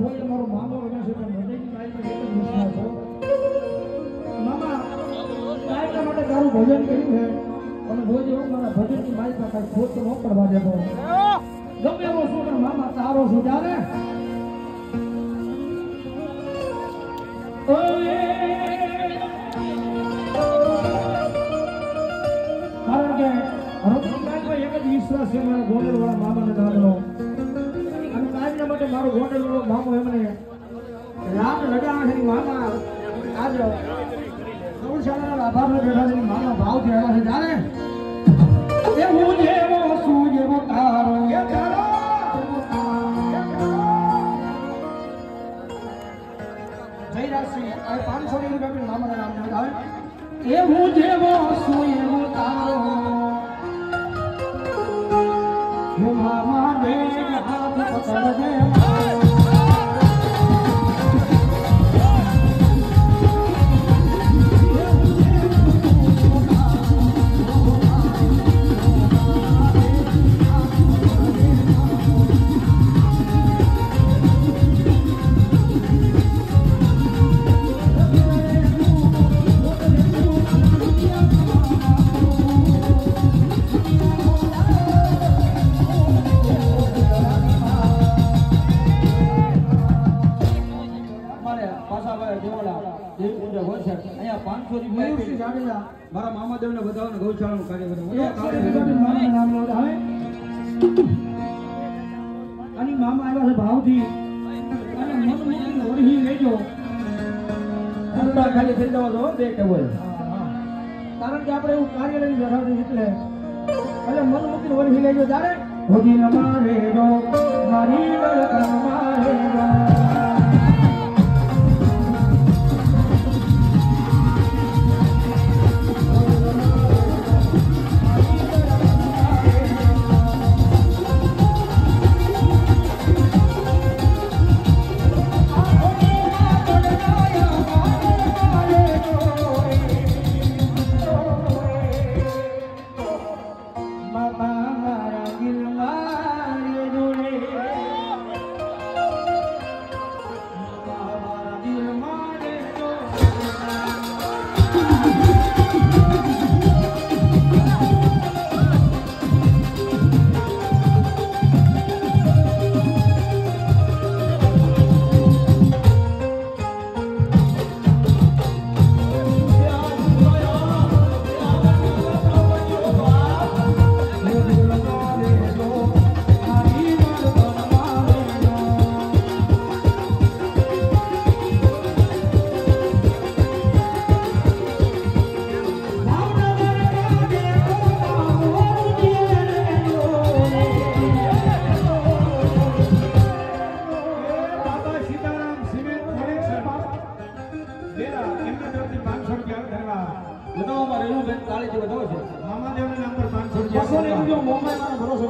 કોઈ અમારો મામો રમે છે પણ હૃદયની લાઈનમાં એક જ વિશ્વાસ છે મામા કાયકા માટે તારું ભજન કર્યું છે અને જોજો મારા ભજનની માઈકમાં કાંઈ ખોટ ન પડવા દેતો ગમે એવો શું પણ મામા તારો છું ત્યારે કારણ કે હૃદયની લાઈનમાં એક જ વિશ્વાસ છે મારા ગોંડલવાળા મામાને દાદનો અને કાયમના માટે મારો ગોંડલવાળો મામો એમને રામ લડાણી મામા આજ ગૌશાળાના આભારનો બેઠા મામા ભાવથી આવ્યા છે ત્યારે એવું જેવો શું જેવો તારો એ તારો જયરાજસિંહ આ 500 રૂપિયા મામાના નામ આવે એવું જેવો શું એવો તારો હું મામા ને હાથ પકડ દે મારા મામાદેવ ને બધાને ગૌશાળાનું કાર્ય અને મામા આવ્યા છે ભાવથી અને મન ઓરહી લેજો ખાલી થઈ જવા દો બે કે બોલ કારણ કે આપણે એવું કાર્ય લઈને બેઠા છે એટલે મન મૂકીને ઓરહી લેજો ત્યારે હોજી નમારે જો મારી મારે મામાદેવ ના નામ પર 500 રૂપિયા મોબાઈલ ભરોસો